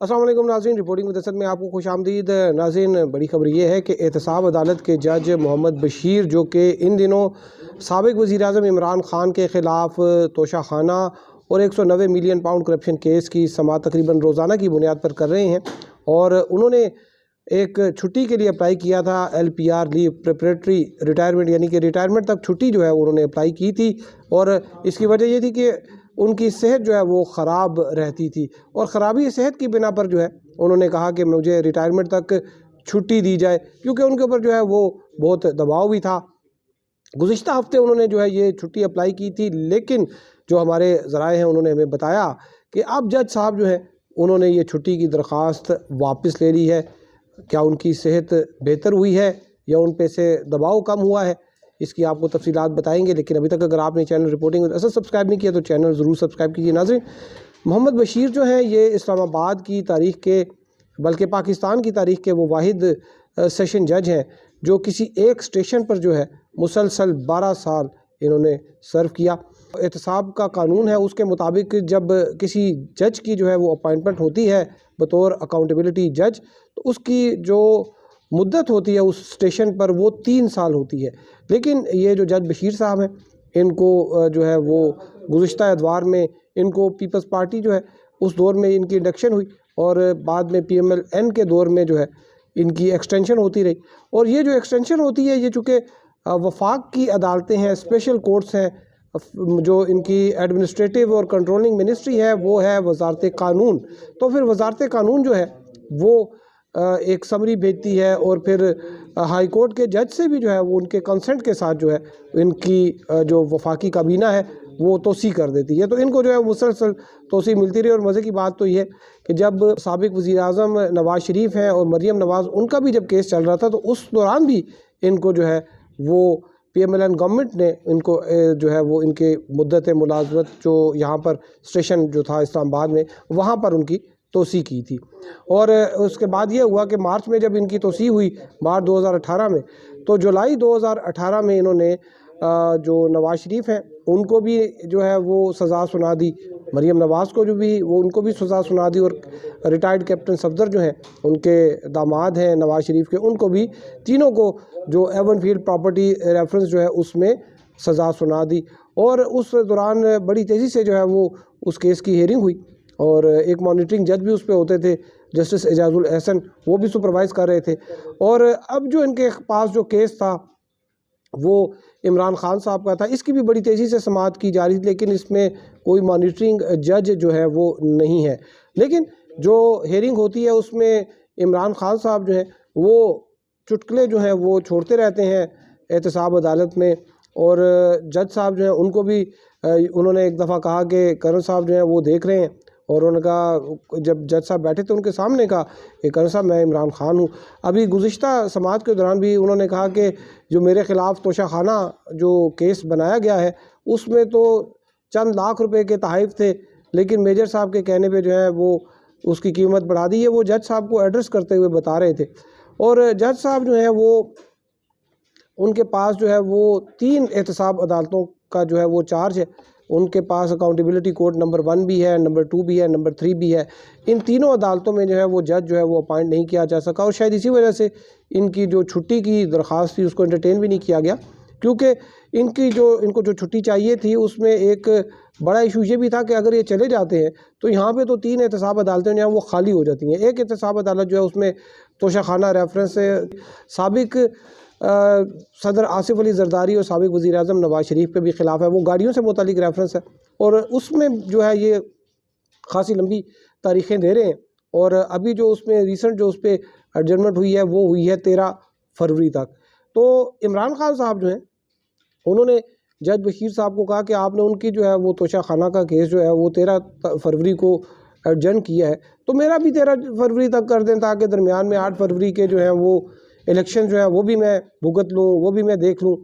अस्सलाम वालेकुम नाज़रीन, रिपोर्टिंग विद असद में आपको खुशामदीद। नाज़रीन, बड़ी खबर ये है कि एहतसाब अदालत के जज मोहम्मद बशीर, जो कि इन दिनों साबिक़ वज़ीर-ए-आज़म इमरान ख़ान के ख़िलाफ़ तोशाखाना और 190 मिलियन पाउंड करप्शन केस की समाअत तकरीबन रोज़ाना की बुनियाद पर कर रहे हैं, और उन्होंने एक छुट्टी के लिए अप्लाई किया था, LPR लीव प्रिपरेटरी रिटायरमेंट, यानी कि रिटायरमेंट तक छुट्टी जो है उन्होंने अप्लाई की थी। और इसकी वजह ये थी कि उनकी सेहत जो है वो ख़राब रहती थी, और ख़राबी सेहत की बिना पर जो है उन्होंने कहा कि मुझे रिटायरमेंट तक छुट्टी दी जाए, क्योंकि उनके ऊपर जो है वो बहुत दबाव भी था। गुज़िश्ता हफ्ते उन्होंने जो है ये छुट्टी अप्लाई की थी, लेकिन जो हमारे ज़राए हैं उन्होंने हमें बताया कि अब जज साहब जो है उन्होंने ये छुट्टी की दरख्वास्त वापस ले ली है। क्या उनकी सेहत बेहतर हुई है या उन पे से दबाव कम हुआ है, इसकी आपको तफसीलात बताएंगे। लेकिन अभी तक अगर आपने चैनल रिपोर्टिंग असर सब्सक्राइब नहीं किया तो चैनल ज़रूर सब्सक्राइब कीजिए। नाज़रीन, मोहम्मद बशीर जो हैं ये इस्लामाबाद की तारीख़ के, बल्कि पाकिस्तान की तारीख़ के वो वाहिद सेशन जज हैं जो किसी एक स्टेशन पर जो है मुसलसल 12 साल इन्होंने सर्व किया। एहतसाब का कानून है, उसके मुताबिक जब किसी जज की जो है वो अपॉइंटमेंट होती है बतौर अकाउंटेबिलिटी जज, तो उसकी जो मुद्दत होती है उस स्टेशन पर वो 3 साल होती है। लेकिन ये जो जज बशीर साहब हैं, इनको जो है वो गुज़िश्ता एतवार में इनको पीपल्स पार्टी जो है उस दौर में इनकी इंडक्शन हुई, और बाद में PMLN के दौर में जो है इनकी एक्सटेंशन होती रही। और ये जो एक्सटेंशन होती है, ये चूँकि वफाक की अदालतें हैं, स्पेशल कोर्ट्स हैं, जो इनकी एडमिनिस्ट्रेटिव और कंट्रोलिंग मिनिस्ट्री है वो है वजारत कानून। तो फिर वजारत कानून जो है वो एक समरी भेजती है, और फिर हाई कोर्ट के जज से भी जो है वो उनके कंसेंट के साथ जो है इनकी जो वफाकी काबीना है वो तोसी कर देती है। तो इनको जो है मुसलसल तोसी मिलती रही। और मज़े की बात तो ये है कि जब साबिक़ वज़ीर-ए-आज़म नवाज़ शरीफ हैं और मरियम नवाज़, उनका भी जब केस चल रहा था, तो उस दौरान भी इनको जो है वो PMLN गवर्नमेंट ने इनको जो है वो इनके मुद्दत मुलाज़मत जो यहाँ पर स्टेशन जो था इस्लामाबाद में, वहाँ पर उनकी तोसी की थी। और उसके बाद ये हुआ कि मार्च में जब इनकी तोसी हुई, मार्च 2018 में, तो जुलाई 2018 में इन्होंने जो नवाज़ शरीफ हैं उनको भी जो है वो सज़ा सुना दी, मरियम नवाज़ को जो भी वो उनको भी सज़ा सुना दी, और रिटायर्ड कैप्टन सफदर जो हैं उनके दामाद हैं नवाज़ शरीफ के, उनको भी तीनों को जो एवनफील्ड प्रॉपर्टी रेफरेंस जो है उसमें सज़ा सुना दी। और उस दौरान बड़ी तेज़ी से जो है वो उस केस की हेयरिंग हुई, और एक मॉनिटरिंग जज भी उस पर होते थे, जस्टिस एजाजुल एहसन, वो भी सुपरवाइज़ कर रहे थे। और अब जो इनके पास जो केस था वो इमरान ख़ान साहब का था, इसकी भी बड़ी तेज़ी से समाअत की जा रही थी, लेकिन इसमें कोई मॉनिटरिंग जज जो है वो नहीं है। लेकिन जो हेयरिंग होती है उसमें इमरान ख़ान साहब जो है वो चुटकुले जो हैं वो छोड़ते रहते हैं एहतसाब अदालत में। और जज साहब जो हैं उनको भी उन्होंने एक दफ़ा कहा कि कर्नल साहब जो हैं वो देख रहे हैं, और उन्होंने कहा, जब जज साहब बैठे थे उनके सामने, कहा कि कर्नल साहब मैं इमरान ख़ान हूँ। अभी गुज़िश्ता समाअत के दौरान भी उन्होंने कहा कि जो मेरे ख़िलाफ़ तोशाखाना जो केस बनाया गया है उसमें तो चंद लाख रुपए के तहफ़ थे, लेकिन मेजर साहब के कहने पे जो है वो उसकी कीमत बढ़ा दी है। वो जज साहब को एड्रेस करते हुए बता रहे थे। और जज साहब जो है वो उनके पास जो है वो 3 एहतसाब अदालतों का जो है वो चार्ज है। उनके पास अकाउंटेबिलिटी कोर्ट नंबर 1 भी है, नंबर 2 भी है, नंबर 3 भी है। इन तीनों अदालतों में जो है वो जज जो है वो अपॉइंट नहीं किया जा सका, और शायद इसी वजह से इनकी जो छुट्टी की दरख्वास्त थी उसको एंटरटेन भी नहीं किया गया, क्योंकि इनको जो छुट्टी चाहिए थी उसमें एक बड़ा इशू ये भी था कि अगर ये चले जाते हैं तो यहाँ पे तो 3 एहतसाब अदालतें जो हैं वो खाली हो जाती हैं। एक एहतसाब अदालत जो है उसमें तोशाखाना रेफरेंस से साबिक़ सदर आसिफ अली जरदारी और साबिक़ वज़ीर-ए-आज़म नवाज़ शरीफ के भी ख़िलाफ़ है, वो गाड़ियों से मुतालिक रेफरेंस है, और उसमें जो है ये ख़ासी लंबी तारीख़ें दे रहे हैं। और अभी जो उसमें रिसेंट जो उस पर एडजमेंट हुई है वो हुई है 13 फरवरी तक। तो इमरान ख़ान साहब जो हैं उन्होंने जज बशीर साहब को कहा कि आपने उनकी जो है वो तोशाखाना का केस जो है वो 13 फरवरी को एडजर्न किया है, तो मेरा भी 13 फरवरी तक कर दें, ताकि दरमियान में 8 फरवरी के जो है वो इलेक्शन जो है वो भी मैं भुगत लूँ, वो भी मैं देख लूँ।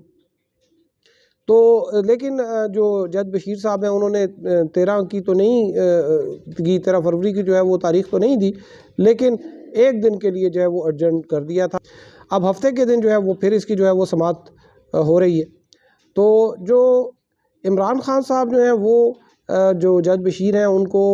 तो लेकिन जो जज बशीर साहब हैं उन्होंने 13 की तो नहीं की, 13 फरवरी की जो है वो तारीख़ तो नहीं दी, लेकिन एक दिन के लिए जो है वो एडजर्न कर दिया था। अब हफ्ते के दिन जो है वो फिर इसकी जो है वो समाअत हो रही है। तो जो इमरान ख़ान साहब जो हैं वो जो जज बशीर हैं उनको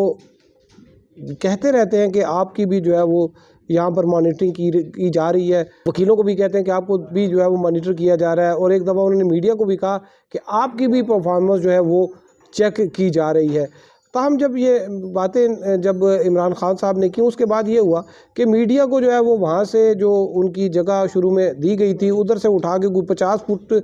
कहते रहते हैं कि आपकी भी जो है वो यहाँ पर मॉनिटरिंग की जा रही है, वकीलों को भी कहते हैं कि आपको भी जो है वो मॉनिटर किया जा रहा है, और एक दफ़ा उन्होंने मीडिया को भी कहा कि आपकी भी परफॉर्मेंस जो है वो चेक की जा रही है। ताहम जब ये बातें जब इमरान खान साहब ने की, उसके बाद ये हुआ कि मीडिया को जो है वो वहाँ से जो उनकी जगह शुरू में दी गई थी उधर से उठा के 50 फुट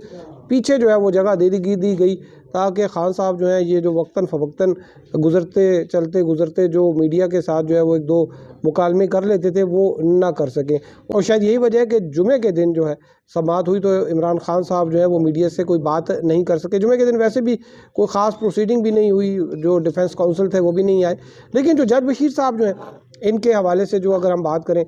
पीछे जो है वो जगह दे दी गई, ताकि खान साहब जो है ये जो वक्तन फ़वक्तन गुज़रते जो मीडिया के साथ जो है वो एक दो मुकालमे कर लेते थे वो ना कर सकें। और शायद यही वजह है कि जुमे के दिन जो है समाअत हुई तो इमरान खान साहब जो है वो मीडिया से कोई बात नहीं कर सके। जुमे के दिन वैसे भी कोई ख़ास प्रोसीडिंग भी नहीं हुई, जो डिफेंस काउंसिल थे वो भी नहीं आए। लेकिन जो जज बशीर साहब जो हैं, इनके हवाले से जो अगर हम बात करें,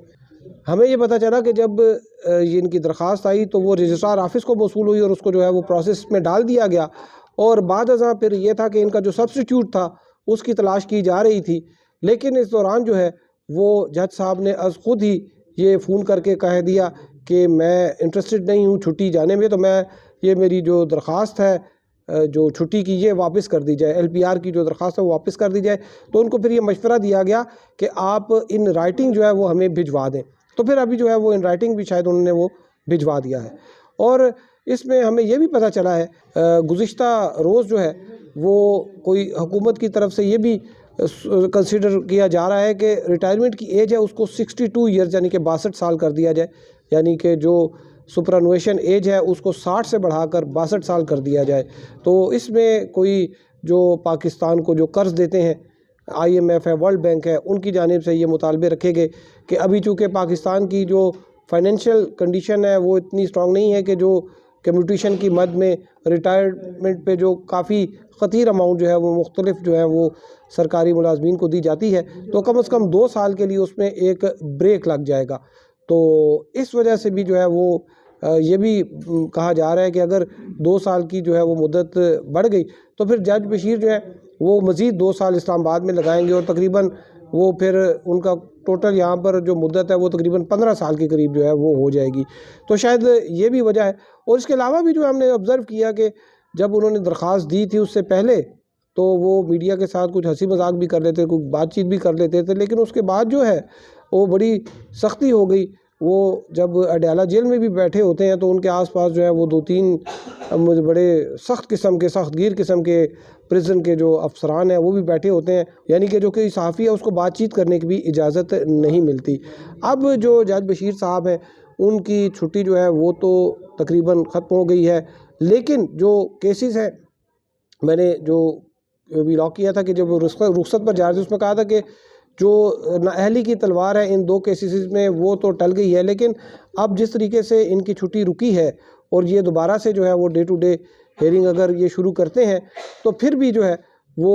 हमें ये पता चला कि जब ये इनकी दरख्वास्त आई तो वो रजिस्ट्रार ऑफिस को मौसूल हुई और उसको जो है वो प्रोसेस में डाल दिया गया। और बाद अज़ां फिर ये था कि इनका जो सब्स्टिट्यूट था उसकी तलाश की जा रही थी। लेकिन इस दौरान जो है वो जज साहब ने ख़ुद ही ये फ़ोन करके कह दिया कि मैं इंटरेस्टेड नहीं हूँ छुट्टी जाने में, तो मैं ये मेरी जो दरख्वास्त है जो छुट्टी की ये वापस कर दी जाए, LPR की जो दरख्वास्त है वो वापस कर दी जाए। तो उनको फिर ये मशवरा दिया गया कि आप इन राइटिंग जो है वो हमें भिजवा दें। तो फिर अभी जो है वो इन राइटिंग भी शायद उन्होंने वो भिजवा दिया है। और इसमें हमें ये भी पता चला है गुज़िश्ता रोज़ जो है वो कोई हुकूमत की तरफ से ये भी कंसिडर किया जा रहा है कि रिटायरमेंट की एज है उसको 62 ईयर्स यानी कि 62 साल कर दिया जाए, यानी कि जो सुपरनुएशन एज है उसको 60 से बढ़ाकर 62 साल कर दिया जाए। तो इसमें कोई जो पाकिस्तान को जो कर्ज़ देते हैं IMF है, वर्ल्ड बैंक है, उनकी जानिब से ये मुतालबे रखे गए कि अभी चूँकि पाकिस्तान की जो फाइनेंशियल कंडीशन है वो इतनी स्ट्रॉन्ग नहीं है कि जो कम्यूटेशन की मद में रिटायरमेंट पे जो काफ़ी ख़तीर अमाउंट जो है वो मुख्तलिफ जो है वो सरकारी मुलाजमीन को दी जाती है, तो कम से कम 2 साल के लिए उसमें एक ब्रेक लग जाएगा। तो इस वजह से भी जो है वो ये भी कहा जा रहा है कि अगर 2 साल की जो है वो मुद्दत बढ़ गई तो फिर जज बशीर जो है वो मज़ीद 2 साल इस्लामाबाद में लगाएंगे और तकरीबन वो फिर उनका टोटल यहाँ पर जो मुद्दत है वो तकरीबन 15 साल के करीब जो है वो हो जाएगी। तो शायद ये भी वजह है। और इसके अलावा भी जो हमने ऑब्ज़र्व किया कि जब उन्होंने दरख्वास्त दी थी उससे पहले तो वो मीडिया के साथ कुछ हंसी मजाक भी कर लेते, कुछ बातचीत भी कर लेते थे, लेकिन उसके बाद जो है वो बड़ी सख्ती हो गई। वो जब अडयाला जेल में भी बैठे होते हैं तो उनके आसपास जो है वो 2-3 बड़े सख्त किस्म के सख्तगीर किस्म के प्रिजन के जो अफसरान हैं वो भी बैठे होते हैं, यानी कि जो कि सहाफ़ी है उसको बातचीत करने की भी इजाज़त नहीं मिलती। अब जो जज बशीर साहब हैं उनकी छुट्टी जो है वो तो तकरीबन ख़त्म हो गई है, लेकिन जो केसेस हैं मैंने जो भी लॉक किया था कि जब रुखसत पर जा रहे थे उसमें कहा था कि जो नाअहली की तलवार है इन 2 केसेस में वो तो टल गई है, लेकिन अब जिस तरीके से इनकी छुट्टी रुकी है और ये दोबारा से जो है वो डे टू डे हेयरिंग अगर ये शुरू करते हैं तो फिर भी जो है वो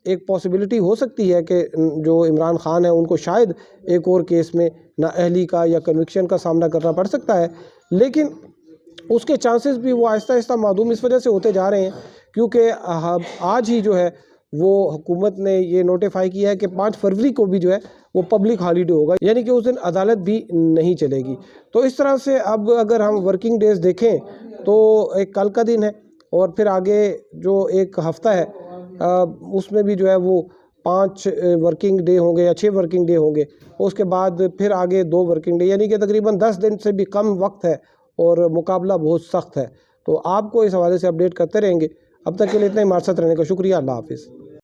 एक पॉसिबिलिटी हो सकती है कि जो इमरान खान है उनको शायद एक और केस में नाअहली का या कन्विक्शन का सामना करना पड़ सकता है। लेकिन उसके चांसेस भी वो आहिस्ता आहिस्ता मादूम इस वजह से होते जा रहे हैं क्योंकि आज ही जो है वो हुकूमत ने ये नोटिफाई किया है कि 5 फरवरी को भी जो है वो पब्लिक हॉलीडे होगा, यानी कि उस दिन अदालत भी नहीं चलेगी। तो इस तरह से अब अगर हम वर्किंग डेज़ देखें तो एक कल का दिन है और फिर आगे जो एक हफ़्ता है उसमें भी जो है वो 5 वर्किंग डे होंगे या 6 वर्किंग डे होंगे। उसके बाद फिर आगे 2 वर्किंग डे, यानी कि तकरीबन 10 दिन से भी कम वक्त है और मुकाबला बहुत सख्त है। तो आपको इस हवाले से अपडेट करते रहेंगे। अब तक के लिए इतना ही, हमारे साथ रहने का शुक्रिया। अल्लाह हाफ़िज़।